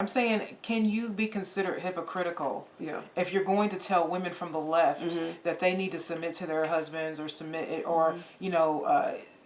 I'm saying, can you be considered hypocritical if you're going to tell women from the left that they need to submit to their husbands or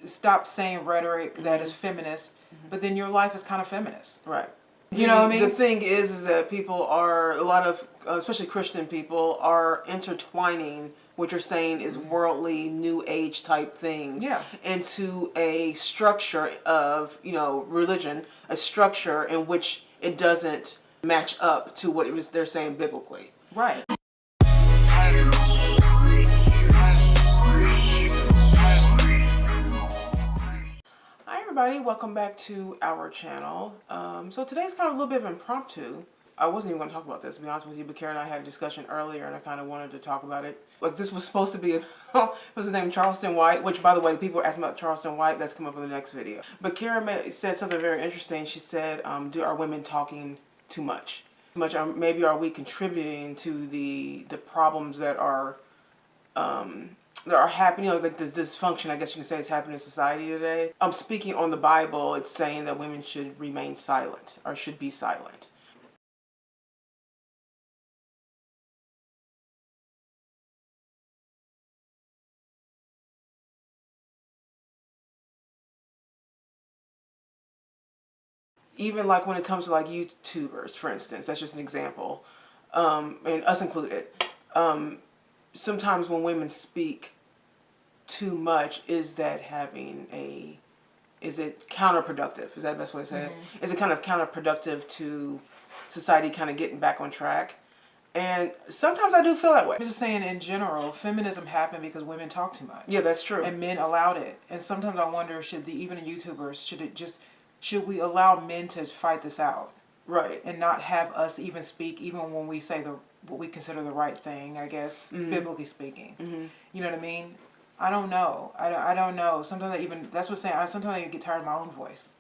stop saying rhetoric that is feminist, but then your life is kind of feminist. Right. You know what I mean? The thing is that people are, a lot of, especially Christian people, are intertwining what you're saying is worldly, new age type things into a structure of, religion, a structure in which it doesn't match up to what they're saying biblically. Right. Hi everybody, welcome back to our channel. So today's kind of a little bit of impromptu. I wasn't even going to talk about this, to be honest with you, but Kara and I had a discussion earlier and I kind of wanted to talk about it. Like, this was supposed to be, what's his name, Charleston White, which, by the way, people are asking about Charleston White. That's come up in the next video. But Kara said something very interesting. She said, are women talking too much? Maybe are we contributing to the problems that are happening, like this dysfunction, I guess you can say, is happening in society today. Speaking on the Bible, it's saying that women should remain silent, or should be silent. Even like when it comes to like YouTubers, for instance, that's just an example, and us included. Sometimes when women speak too much, is it counterproductive? Is that the best way to say it? Is it kind of counterproductive to society kind of getting back on track? And sometimes I do feel that way. I'm just saying, in general, feminism happened because women talk too much. Yeah, that's true. And men allowed it. And sometimes I wonder, even YouTubers, should we allow men to fight this out? Right. And not have us even speak, even when we say what we consider the right thing, I guess, biblically speaking. You know what I mean? I don't know. I don't know. Sometimes that's what I'm saying. Sometimes I get tired of my own voice.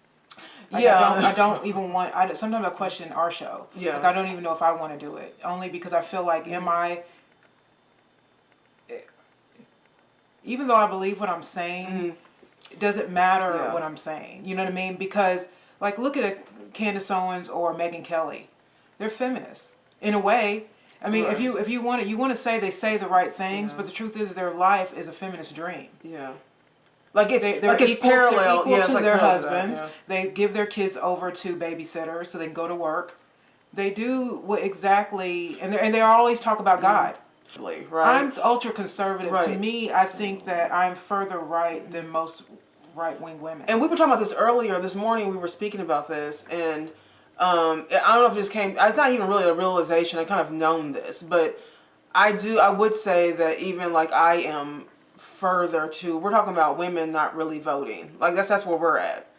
Like, I don't even want, sometimes I question our show. Yeah. Like, I don't even know if I want to do it. Only because I feel like, even though I believe what I'm saying, it doesn't matter what I'm saying. You know what I mean? Because, like, look at Candace Owens or Megyn Kelly. They're feminists. In a way. I mean, if you want to say they say the right things, but the truth is their life is a feminist dream. Yeah. Like it's They're parallel. equal to their husbands. They give their kids over to babysitters so they can go to work. They do what exactly, and they always talk about God. Right. I'm ultra conservative. Right. To me, I think that I'm further right than most right-wing women. And we were talking about this earlier. This morning we were speaking about this, and I don't know if this came, it's not even really a realization, I kind of known this, but I would say that even like I am further to, we're talking about women not really voting. Like that's where we're at.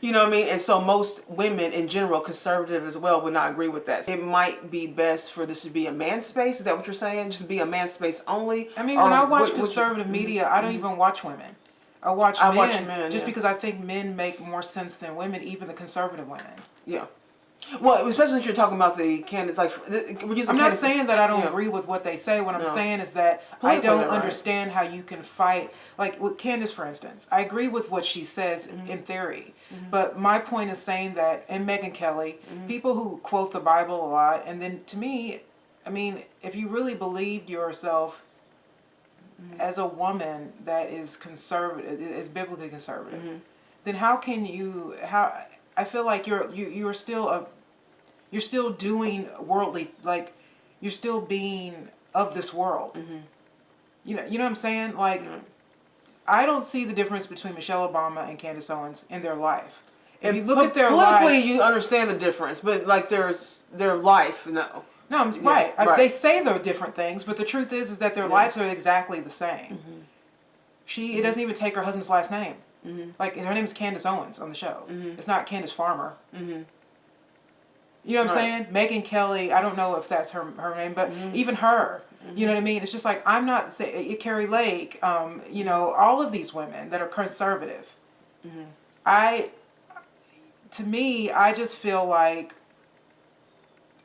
You know what I mean? And so most women in general, conservative as well, would not agree with that. It might be best for this to be a man's space. Is that what you're saying? Just be a man's space only? I mean, when I watch conservative media, I don't even watch women. I watch men just because I think men make more sense than women, even the conservative women. Yeah. Well, especially if you're talking about the candidates, like I'm not saying that I don't agree with what they say. What I'm saying is that I don't understand how you can fight. Like with Candace, for instance, I agree with what she says in theory, but my point is saying that, and Megyn Kelly, people who quote the Bible a lot, and then to me, I mean, if you really believed yourself as a woman that is conservative, is biblically conservative, then how can you, I feel like you're still doing worldly, like you're still being of this world. You know what I'm saying? Like, I don't see the difference between Michelle Obama and Candace Owens in their life. If you look at their politically, life, you understand the difference, but like their life, no. No, right. They say they're different things, but the truth is that their lives are exactly the same. It doesn't even take her husband's last name. Like, her name is Candace Owens on the show. It's not Candace Farmer. You know what I'm saying? Megyn Kelly, I don't know if that's her name, but even her, you know what I mean? It's just like, I'm not saying, Carrie Lake, all of these women that are conservative. To me, I just feel like,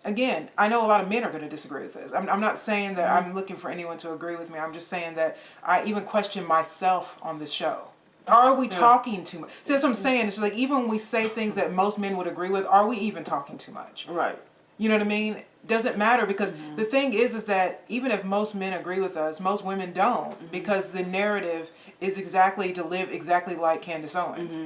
again, I know a lot of men are going to disagree with this. I'm not saying that I'm looking for anyone to agree with me. I'm just saying that I even question myself on this show. Are we talking too much? See, that's what I'm saying. It's like even when we say things that most men would agree with, are we even talking too much? Right. You know what I mean? Doesn't matter because the thing is that even if most men agree with us, most women don't because the narrative is exactly to live exactly like Candace Owens.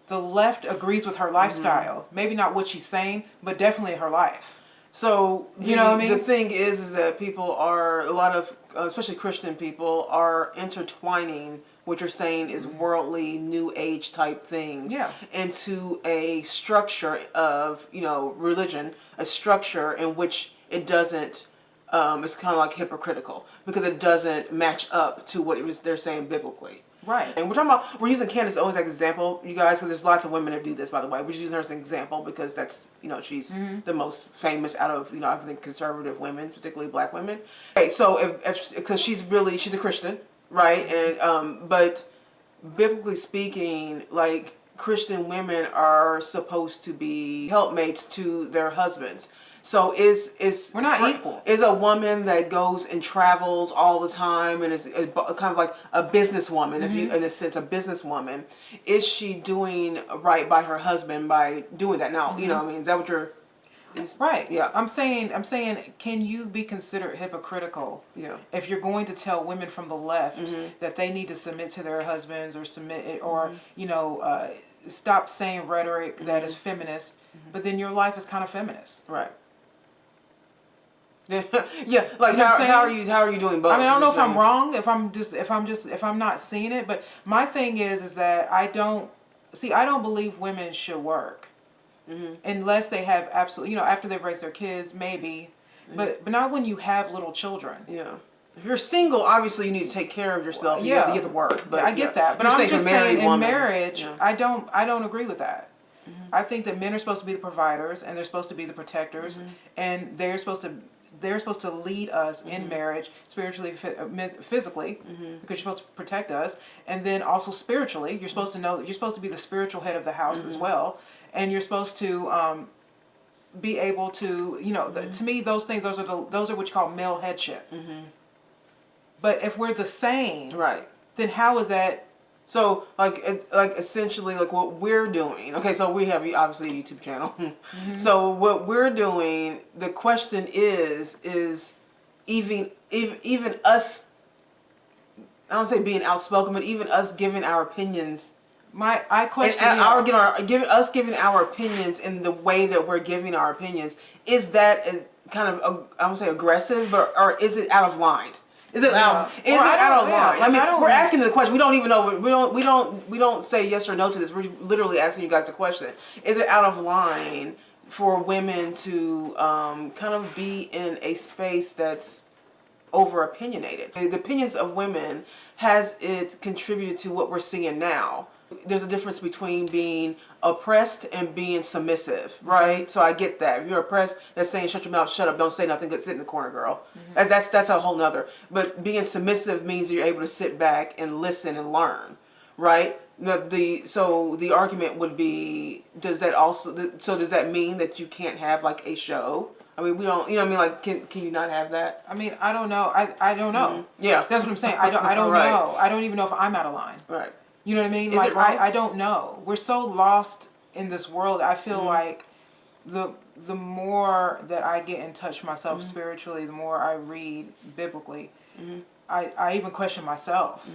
The left agrees with her lifestyle. Maybe not what she's saying, but definitely her life. So you know what I mean? The thing is that people are, a lot of, especially Christian people, are intertwining what you're saying is worldly, new age type things into a structure of, religion, a structure in which it doesn't, it's kind of like hypocritical because it doesn't match up to what they're saying biblically. Right. And we're using Candace Owens as an example, you guys, because there's lots of women that do this, by the way. We're just using her as an example because that's, she's the most famous out of, I think conservative women, particularly black women. Okay, so because she's a Christian, right? And, but biblically speaking, like Christian women are supposed to be helpmates to their husbands. So we're not equal. Is a woman that goes and travels all the time and is kind of like a businesswoman, if you, in a sense, a businesswoman, is she doing right by her husband by doing that? Now, is that what you're? Right. Yeah. I'm saying, can you be considered hypocritical? Yeah. If you're going to tell women from the left that they need to submit to their husbands or stop saying rhetoric that is feminist, but then your life is kind of feminist. Right. Yeah, like how are you doing both? I mean, I don't know if I'm wrong, if I'm not seeing it, but my thing is that I don't believe women should work unless they have absolutely, after they've raised their kids, maybe, but not when you have little children. Yeah. If you're single, obviously you need to take care of yourself. You have to get to work. But I get that, but I'm just saying in marriage, I don't agree with that. I think that men are supposed to be the providers and they're supposed to be the protectors, and they're supposed to lead us in marriage spiritually, physically, because you're supposed to protect us, and then also spiritually, you're supposed to be the spiritual head of the house as well, and you're supposed to be able to, to me, those are what you call male headship. But if we're the same, right, then how is that? So, essentially, what we're doing. Okay, so we have obviously a YouTube channel. So what we're doing, the question is even us. I don't say being outspoken, but even us giving our opinions. I question giving our opinions in the way that we're giving our opinions. Is that kind of I won't say aggressive, or is it out of line? Is it out of line? I mean, we're asking the question. We don't even know. We don't say yes or no to this. We're literally asking you guys the question. Is it out of line for women to kind of be in a space that's over opinionated? The opinions of women, has it contributed to what we're seeing now? There's a difference between being oppressed and being submissive, right? So I get that. If you're oppressed, that's saying shut your mouth, shut up, don't say nothing, good, sit in the corner, girl. That's a whole nother. But being submissive means you're able to sit back and listen and learn, right? So the argument would be, does that mean that you can't have like a show? I mean, we don't, can you not have that? I mean, I don't know. I don't know. Yeah. That's what I'm saying. I don't Right. know. I don't even know if I'm out of line. Right. You know what I mean? Is it wrong? I don't know. We're so lost in this world. I feel like the more that I get in touch myself spiritually, the more I read biblically, I even question myself.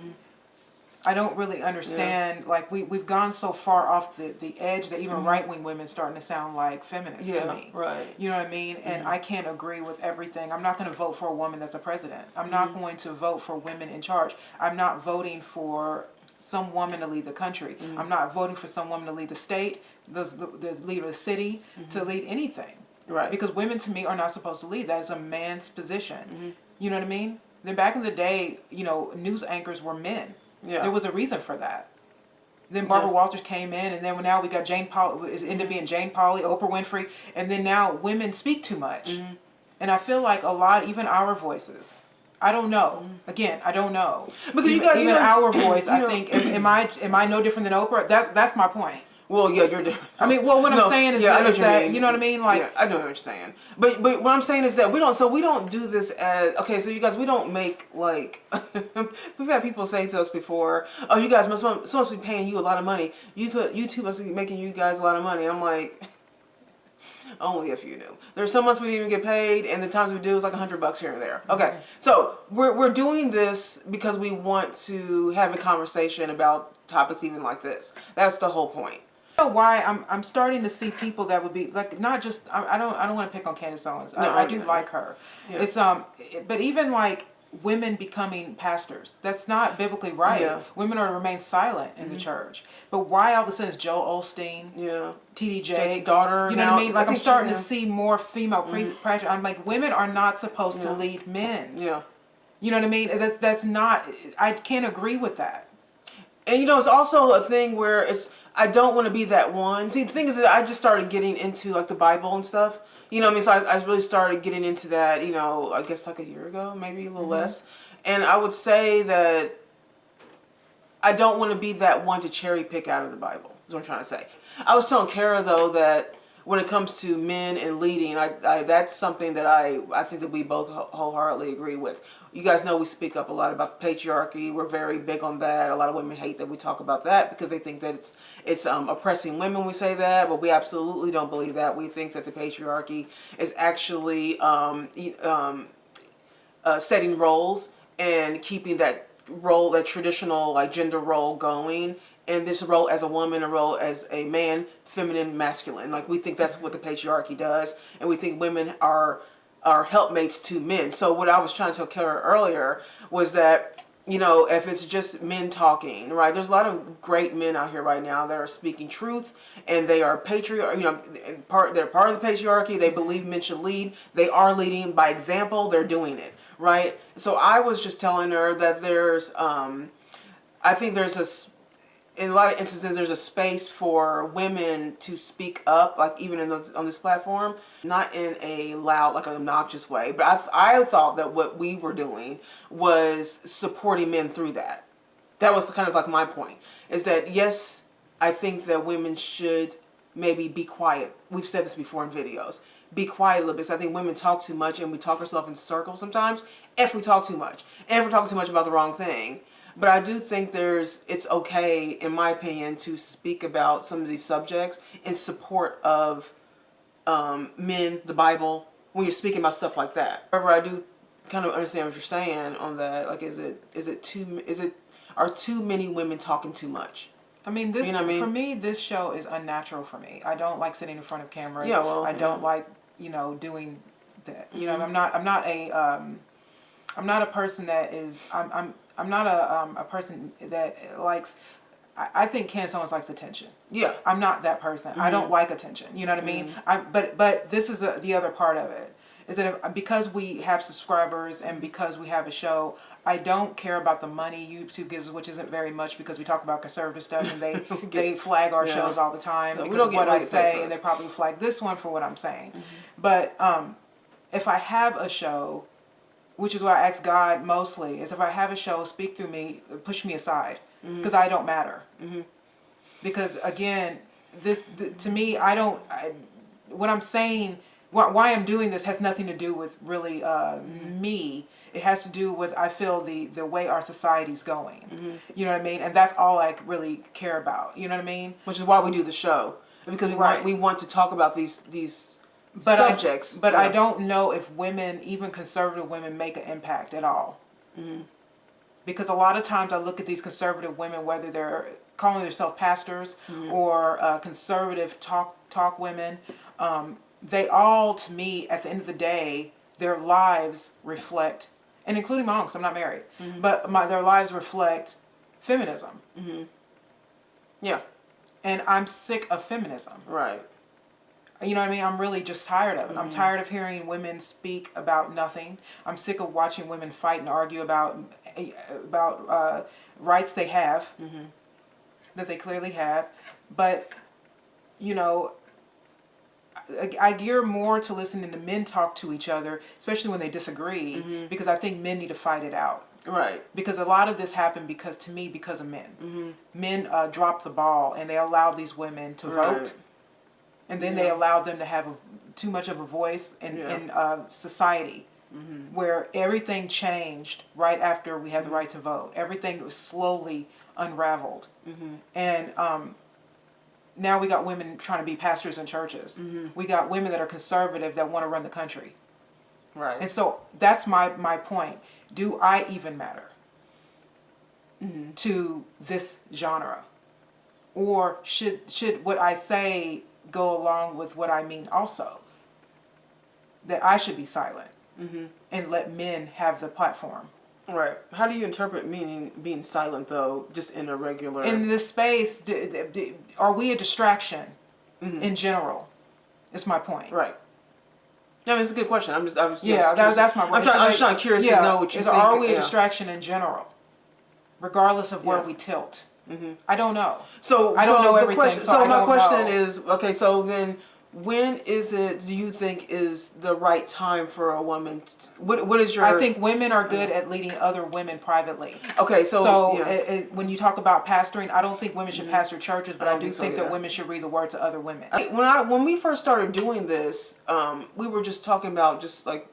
I don't really understand. Like we've gone so far off the edge that even right-wing women starting to sound like feminists to me. Right. You know what I mean? And I can't agree with everything. I'm not going to vote for a woman that's a president. I'm not going to vote for women in charge. I'm not voting for some woman to lead the country. I'm not voting for some woman to lead the state, the lead of the city, to lead anything. Right. Because women to me are not supposed to lead. That is a man's position. You know what I mean? Then back in the day, news anchors were men. Yeah. There was a reason for that. Then Barbara Walters came in, and then now we got Jane Paul. It ended up being Jane Pauley, Oprah Winfrey, and then now women speak too much. And I feel like a lot, even our voices. I don't know. Again, I don't know. Because you guys, even our voice, I think, am I no different than Oprah? That's my point. Well, yeah, you're different. I mean, well, what I'm saying is that you know what I mean? Like, yeah, I know what you're saying. But what I'm saying is that we don't do this as, okay, so you guys, we don't make, like, we've had people say to us before, oh, you guys must be paying you a lot of money. YouTube must be making you guys a lot of money. I'm like, only if you knew. There's some months we didn't even get paid, and the times we do is like $100 here and there. Okay, so we're doing this because we want to have a conversation about topics even like this. That's the whole point. You know why I'm starting to see people that would be like, not just, I don't want to pick on Candace Owens. No, I do like her. Yeah. It's but even like women becoming pastors, that's not biblically right. Yeah. Women are to remain silent in the church. But why all of a sudden is Joel Osteen, T.D. Jakes' daughter, you know what I mean? Like, I'm starting to see more female preachers. I'm like, women are not supposed to lead men. Yeah. You know what I mean? That's not, I can't agree with that. And you know, it's also a thing where I don't want to be that one. See, the thing is that I just started getting into like the Bible and stuff. You know what I mean? So I really started getting into that, you know, I guess like a year ago, maybe a little less. And I would say that I don't want to be that one to cherry pick out of the Bible, is what I'm trying to say. I was telling Kara, though, that when it comes to men and leading, that's something that I think that we both wholeheartedly agree with. You guys know we speak up a lot about the patriarchy. We're very big on that. A lot of women hate that we talk about that because they think that it's oppressing women when we say that, but we absolutely don't believe that. We think that the patriarchy is actually setting roles and keeping that role, that traditional like gender role going. And this role as a woman, a role as a man, feminine, masculine. Like, we think that's what the patriarchy does. And we think women are helpmates to men. So what I was trying to tell Kara earlier was that, you know, if it's just men talking, right? There's a lot of great men out here right now that are speaking truth, and they are they're part of the patriarchy. They believe men should lead. They are leading by example. They're doing it, right? So I was just telling her that there's, I think there's in a lot of instances, there's a space for women to speak up, like even on this platform, not in a loud, like an obnoxious way. But I thought that what we were doing was supporting men through that. That was kind of like my point, is that yes, I think that women should maybe be quiet. We've said this before in videos. Be quiet a little bit. So I think women talk too much, and we talk ourselves in circles sometimes if we talk too much. And if we're talking too much about the wrong thing. But I do think it's okay, in my opinion, to speak about some of these subjects in support of men, the Bible, when you're speaking about stuff like that. However, I do kind of understand what you're saying on that. Like, are too many women talking too much? I mean, this, you know what I mean? For me, this show is unnatural for me. I don't like sitting in front of cameras. Yeah, well, I don't like, you know, doing that. You know, I'm not a person that is, I'm not a person that likes, I think Candace Owens likes attention. Yeah. I'm not that person. I don't like attention. You know what I mean? But this is the other part of it, is that because we have subscribers and because we have a show, I don't care about the money YouTube gives, which isn't very much because we talk about conservative stuff and they flag our shows all the time because of what I say, and they probably flag this one for what I'm saying. But if I have a show, which is what I ask God mostly, is if I have a show, speak through me, push me aside, because I don't matter. Because again, to me, what I'm saying, why I'm doing this has nothing to do with really me. It has to do with, I feel, the way our society's going. You know what I mean? And that's all I really care about. You know what I mean? Which is why we do the show, because we want to talk about these subjects. But I don't know if women, even conservative women, make an impact at all. Because a lot of times I look at these conservative women, whether they're calling themselves pastors or conservative talk women, they all, to me, at the end of the day, their lives reflect, and including my own, because I'm not married, but their lives reflect feminism. Yeah. And I'm sick of feminism. Right. You know what I mean? I'm really just tired of it. I'm tired of hearing women speak about nothing. I'm sick of watching women fight and argue about rights they have, that they clearly have. But, you know, I gear more to listening to men talk to each other, especially when they disagree, because I think men need to fight it out. Right. Because a lot of this happened because of men. Men dropped the ball and they allowed these women to vote. And then they allowed them to have too much of a voice in society. Where everything changed right after we had the right to vote. Everything was slowly unraveled. And now we got women trying to be pastors in churches. We got women that are conservative that want to run the country. Right. And so that's my point. Do I even matter to this genre? Or should what I say go along with what I mean also? That I should be silent and let men have the platform. Right. How do you interpret being silent, though, just in a regular... In this space, are we a distraction in general? Is my point. Right. I mean, it's a good question. That's my point. I'm just trying curious to know what you think. Are we a distraction in general, regardless of where we tilt? I don't know. So I don't know everything. So my question is, okay, so then when do you think is the right time for a woman? What is your... I think women are good at leading other women privately. Okay, so when you talk about pastoring, I don't think women should pastor churches, but I do think that women should read the word to other women. When we first started doing this, we were just talking about just like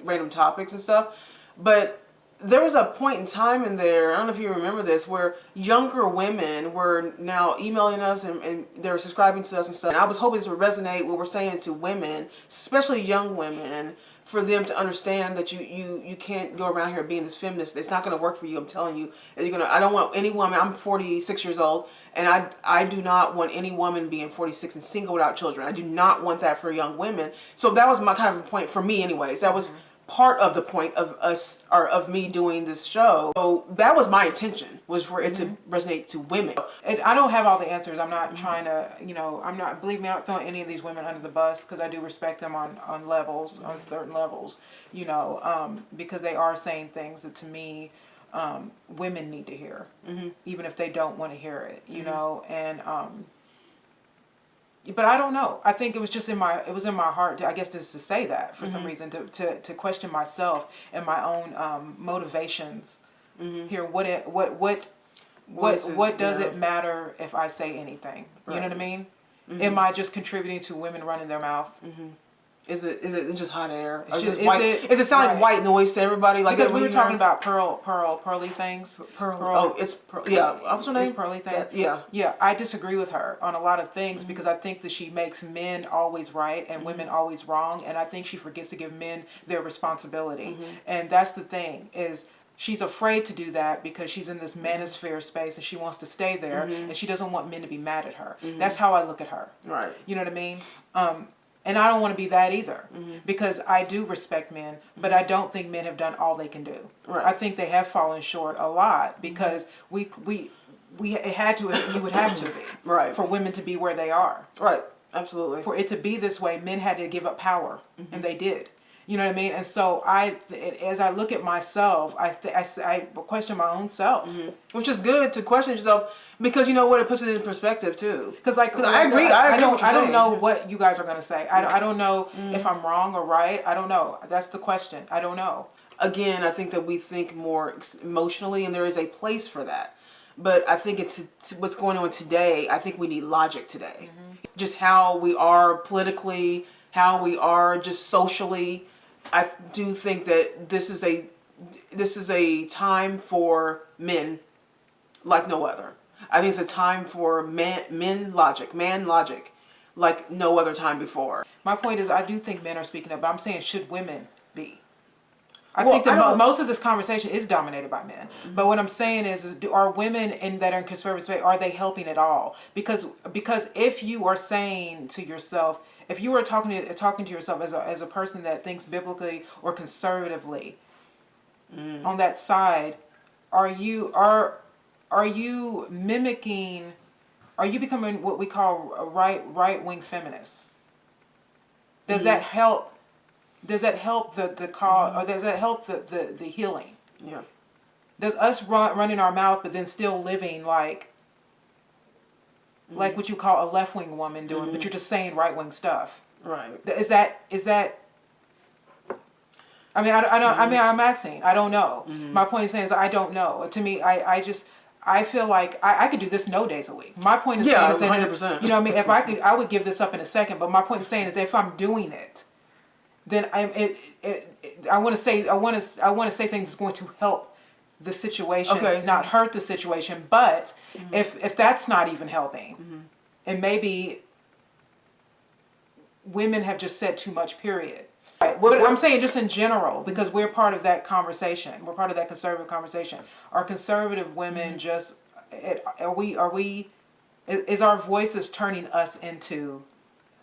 random topics and stuff, but there was a point in time in there, I don't know if you remember this, where younger women were now emailing us and they were subscribing to us and stuff. And I was hoping this would resonate what we're saying to women, especially young women, for them to understand that you can't go around here being this feminist. It's not going to work for you. I'm telling you. I don't want any woman. I'm 46 years old, and I do not want any woman being 46 and single without children. I do not want that for young women. So that was my kind of point for me, anyways. That was part of the point of us, or of me doing this show. So that was my intention, was for it to resonate to women. And I don't have all the answers. I'm not trying to, believe me, I'm not throwing any of these women under the bus, because I do respect them on levels, on certain levels, because they are saying things that to me, women need to hear, even if they don't want to hear it, and, but I don't know. I think it was just in my heart to, I guess, just to say that for some reason, to question myself and my own motivations. Here, what does it matter if I say anything? You know what I mean? Am I just contributing to women running their mouth? Is it just hot air? Is it sound like white noise to everybody? Like, because we were talking about pearly things. Yeah. What's her name? It's pearly thing. Yeah. Yeah. I disagree with her on a lot of things, because I think that she makes men always right and women always wrong, and I think she forgets to give men their responsibility. And that's the thing, is she's afraid to do that because she's in this manosphere space and she wants to stay there, and she doesn't want men to be mad at her. That's how I look at her. Right. You know what I mean? And I don't want to be that either, because I do respect men, but I don't think men have done all they can do. Right. I think they have fallen short a lot, because you would have to be right for women to be where they are. Right. Absolutely. For it to be this way, men had to give up power, and they did. You know what I mean? And so as I look at myself, I question my own self. Which is good to question yourself, because you know what, it puts it in perspective too. Because I agree. I don't know what you guys are going to say. I don't know if I'm wrong or right. I don't know. That's the question. I don't know. Again, I think that we think more emotionally, and there is a place for that. But I think it's what's going on today. I think we need logic today. Just how we are politically, how we are just socially. I do think that this is a time for men like no other. I think it's a time for man logic like no other time before. My point is, I do think men are speaking up, but I'm saying, should women be? I think that most of this conversation is dominated by men. But what I'm saying is are women that are in conservative space, are they helping at all? Because if you are saying to yourself, if you are talking to yourself as a person that thinks biblically or conservatively, on that side, are you mimicking? Are you becoming what we call a right wing feminist? Does that help? Does that help the cause, or does that help the healing? Yeah. Does us running our mouth but then still living like what you call a left wing woman doing, but you're just saying right wing stuff? Right. Is that I mean, I don't. I mean, I'm asking. I don't know. My point is saying is I don't know. To me, I feel like I could do this no days a week. My point is saying is that 100%. you know what I mean. If I could, I would give this up in a second. But my point is saying is if I'm doing it, then I want to say say things that's going to help the situation, not hurt the situation. But if that's not even helping, and maybe women have just said too much. Period. Right. But I'm saying just in general, because we're part of that conversation. We're part of that conservative conversation. Are conservative women just, is our voices turning us into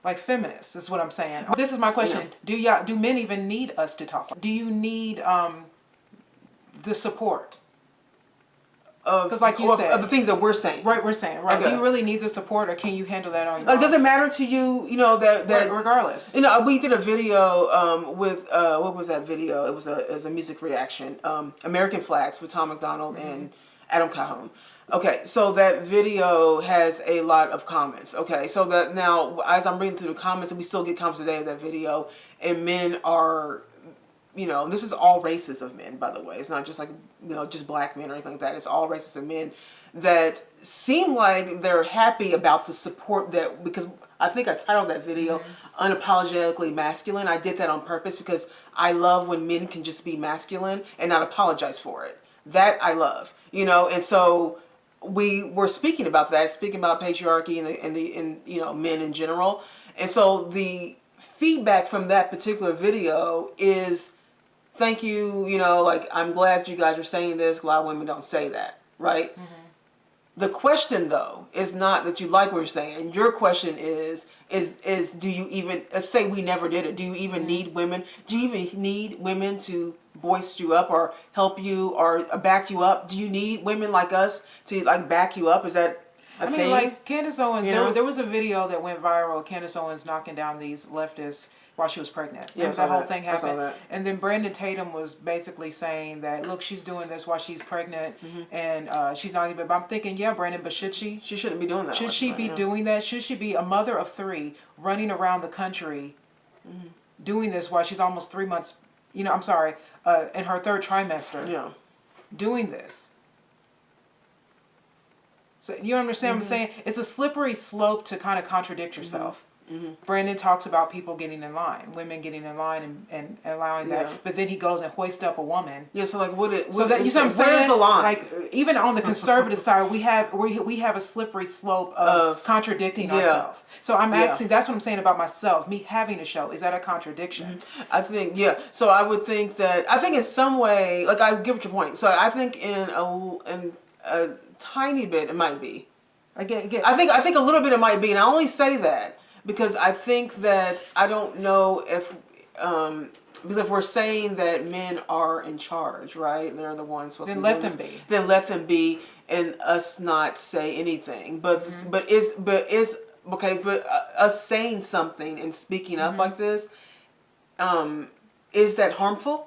like feminists? Is what I'm saying. This is my question. Yeah. Do men even need us to talk? Do you need the support? Because like you said, of the things that we're saying. Right, we're saying, right. Okay. Do you really need the support, or can you handle that on your own? Does it matter to you, that regardless? We did a video with, what was that video? It was a music reaction, American Flags with Tom McDonald and Adam Cajon. Okay, so that video has a lot of comments. Okay, so that now, as I'm reading through the comments, and we still get comments today of that video, and men are... this is all races of men, by the way. It's not just like, just black men or anything like that. It's all races of men that seem like they're happy about the support that, because I think I titled that video Unapologetically Masculine. I did that on purpose because I love when men can just be masculine and not apologize for it. That I love, and so we were speaking about that, speaking about patriarchy and men in general. And so the feedback from that particular video is, thank you, like, I'm glad you guys are saying this. A lot of women don't say that, right? The question, though, is not that you like what you're saying. Your question is do you even, let's say we never did it, do you even need women? Do you even need women to voice you up or help you or back you up? Do you need women like us to, like, back you up? Is that a thing? Like Candace Owens, there was a video that went viral, Candace Owens knocking down these leftists while she was pregnant. Yeah, that whole thing happened. And then Brandon Tatum was basically saying that, look, she's doing this while she's pregnant, and she's not even. But I'm thinking, yeah, Brandon, but should she? She shouldn't be doing that. Should she be doing that? Should she be a mother of 3 running around the country doing this while she's almost 3 months, in her 3rd trimester? Yeah. Doing this. So you understand what I'm saying? It's a slippery slope to kind of contradict yourself. Brandon talks about people getting in line, women getting in line and allowing that, but then he goes and hoists up a woman. Yeah, so like you know what I'm saying? Where's the line? Like even on the conservative side, we have a slippery slope of contradicting ourselves. So I'm asking, that's what I'm saying about myself. Me having a show, is that a contradiction? I think So I would think that in some way, like, I get what your point. So I think in a tiny bit it might be. Again, I think a little bit it might be, and I only say that because I think that I don't know if because if we're saying that men are in charge, right? They're the ones supposed to be. Then let them be, and us not say anything. But us saying something and speaking up like this, is that harmful?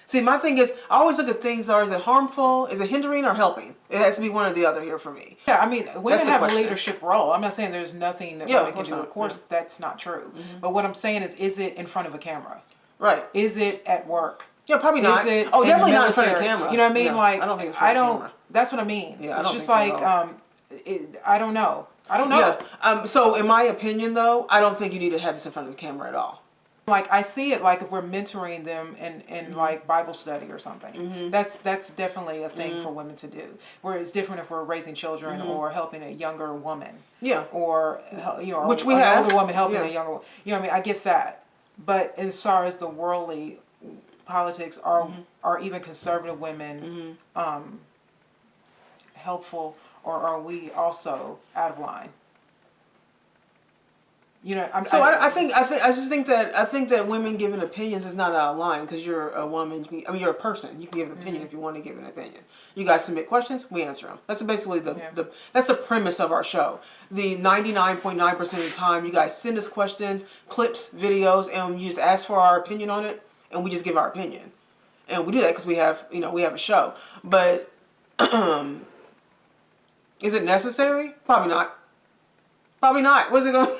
See, my thing is, I always look at things is it harmful, is it hindering or helping? It has to be one or the other here for me. Yeah, I mean, women have a leadership role. I'm not saying there's nothing that women can do. Of course, that's not true. But what I'm saying is it in front of a camera? Right. Is it at work? Yeah, probably not. Is it definitely not in front of the camera. You know what I mean? Yeah, like, I don't think it's in front of the camera. That's what I mean. Yeah, it's just like, I don't know. Yeah. So in my opinion, though, I don't think you need to have this in front of the camera at all. Like, I see it like if we're mentoring them in like Bible study or something. That's definitely a thing for women to do. Where it's different if we're raising children or helping a younger woman. Yeah. Or which we have. An older woman helping a younger woman. You know what I mean? I get that. But as far as the worldly politics, are even conservative women helpful, or are we also out of line? I just think that women giving opinions is not out of line because you're a woman. You're a person. You can give an opinion if you want to give an opinion. You guys submit questions, we answer them. That's basically that's the premise of our show. The 99.9% of the time, you guys send us questions, clips, videos, and you just ask for our opinion on it, and we just give our opinion. And we do that because we have a show. But is it necessary? Probably not. Probably not. What's it going?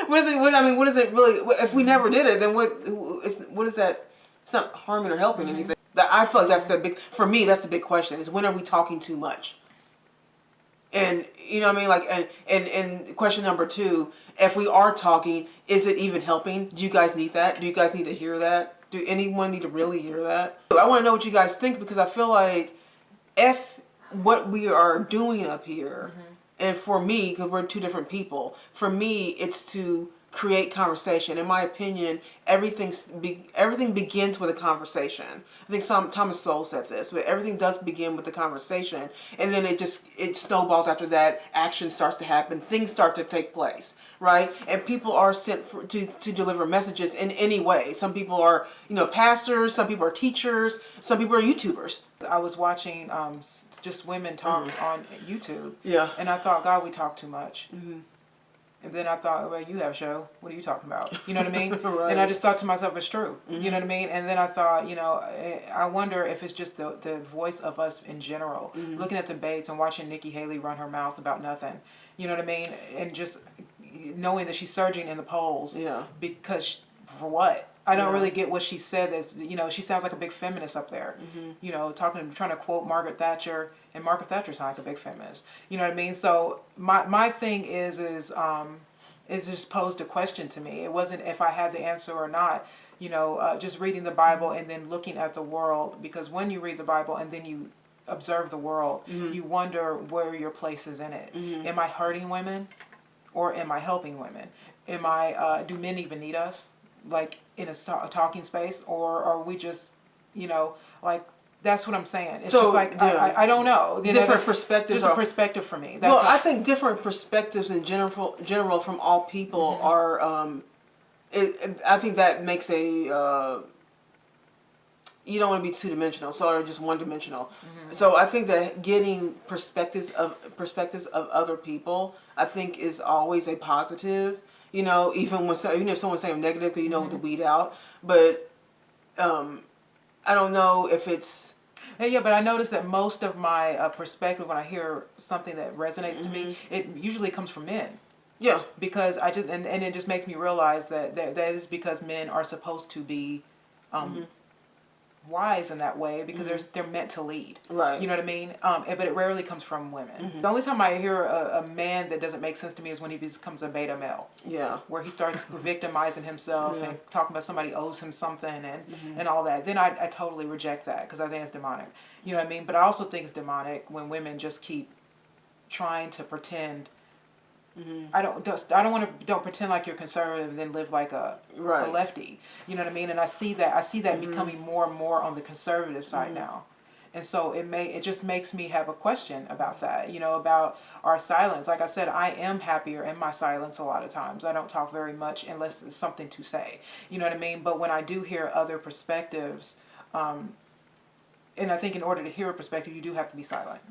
What is it? What is it really? If we never did it, then what is that? It's not harming or helping anything. That I feel like that's the big, for me, that's the big question is when are we talking too much? And you know what I mean? Like, and question number 2, if we are talking, is it even helping? Do you guys need that? Do you guys need to hear that? Do anyone need to really hear that? I want to know what you guys think, because I feel like if what we are doing up here, and for me, because we're 2 different people, for me, it's to create conversation. In my opinion, everything begins with a conversation. I think Thomas Sowell said this, but everything does begin with the conversation, and then it snowballs after that. Action starts to happen, things start to take place, right? And people are sent to deliver messages in any way. Some people are, pastors. Some people are teachers. Some people are YouTubers. I was watching just women talk on YouTube. Yeah. And I thought, God, we talk too much. And then I thought, well, you have a show. What are you talking about? You know what I mean? Right. And I just thought to myself, it's true. You know what I mean? And then I thought, I wonder if it's just the voice of us in general. Looking at the debates and watching Nikki Haley run her mouth about nothing. You know what I mean? And just knowing that she's surging in the polls. Yeah. Because for what? I don't really get what she said. She sounds like a big feminist up there. Trying to quote Margaret Thatcher, and Margaret Thatcher sounds like a big feminist. You know what I mean? So my thing is just posed a question to me. It wasn't if I had the answer or not. Just reading the Bible and then looking at the world, because when you read the Bible and then you observe the world, you wonder where your place is in it. Am I hurting women, or am I helping women? Do men even need us? Like in a talking space, or are we just, that's what I'm saying. It's just like, I don't know. Different perspectives. Just a perspective for me. I think different perspectives in general from all people are, I think that makes you don't want to be 2-dimensional, or just 1-dimensional. So I think that getting perspectives of other people, I think, is always a positive. Even if someone's saying negative, to weed out. But I don't know if it's... Yeah, but I noticed that most of my perspective when I hear something that resonates to me, it usually comes from men. Yeah. Because and it just makes me realize that is because men are supposed to be wise in that way, because they're meant to lead. Right. You know what I mean? But it rarely comes from women. The only time I hear a man that doesn't make sense to me is when he becomes a beta male. Yeah. Where he starts victimizing himself and talking about somebody owes him something and all that. Then I totally reject that, because I think it's demonic. You know what I mean? But I also think it's demonic when women just keep trying to pretend. Don't pretend like you're conservative and then live like a lefty. You know what I mean? And I see that becoming more and more on the conservative side now. And so it just makes me have a question about that, about our silence. Like I said, I am happier in my silence a lot of times. I don't talk very much unless there's something to say. You know what I mean? But when I do hear other perspectives, and I think in order to hear a perspective, you do have to be silent.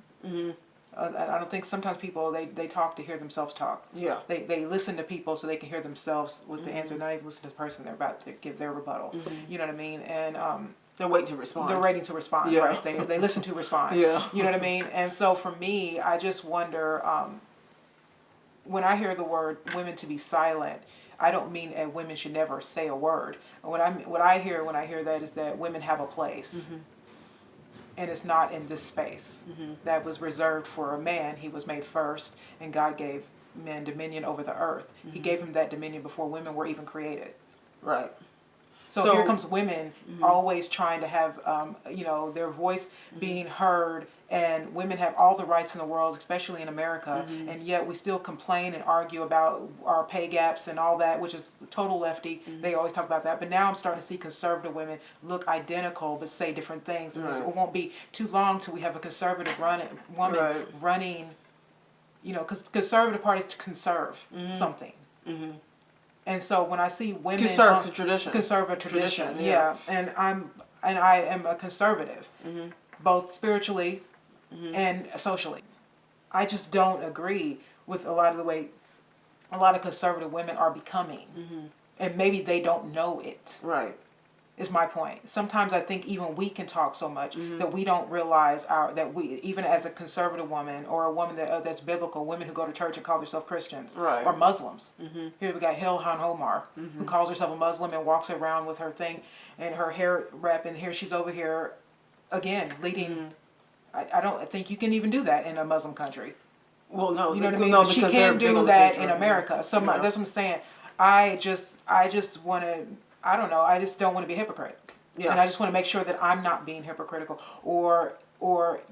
I don't think sometimes people, they talk to hear themselves talk. Yeah. They listen to people so they can hear themselves with the answer, not even listen to the person they're about to give their rebuttal. You know what I mean? And they're waiting to respond. They're waiting to respond, right? They listen to respond. Yeah. You know what I mean? And so for me, I just wonder, when I hear the word women to be silent, I don't mean women should never say a word. What I hear when I hear that is that women have a place. And it's not in this space that was reserved for a man. He was made first, and God gave men dominion over the earth. He gave him that dominion before women were even created. Right. So here comes women always trying to have, their voice being heard, and women have all the rights in the world, especially in America, and yet we still complain and argue about our pay gaps and all that, which is total lefty. They always talk about that. But now I'm starting to see conservative women look identical but say different things. And it won't be too long till we have a conservative woman running, because conservative parties to conserve something. And so when I see women conservative tradition, and I am a conservative, both spiritually and socially. I just don't agree with a lot of the way a lot of conservative women are becoming, and maybe they don't know it. Right. is my point. Sometimes I think even we can talk so much that we don't realize that we, even as a conservative woman or a woman that's biblical, women who go to church and call themselves Christians or Muslims. Here we got Ilhan Omar, who calls herself a Muslim and walks around with her thing and her hair wrap, and here she's over here again leading. I don't think you can even do that in a Muslim country. Well, no, you know what I mean. No, she can do that in America. So that's what I'm saying. I just want to. I don't know. I just don't want to be a hypocrite. Yeah. And I just want to make sure that I'm not being hypocritical, or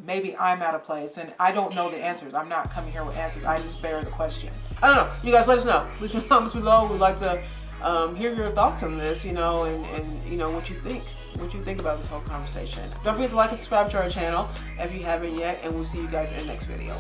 maybe I'm out of place and I don't know the answers. I'm not coming here with answers. I just bear the question. I don't know. You guys let us know. Please put comments below. We'd like to hear your thoughts on this, you know, and you know what you think. What you think about this whole conversation. Don't forget to like and subscribe to our channel if you haven't yet, and we'll see you guys in the next video.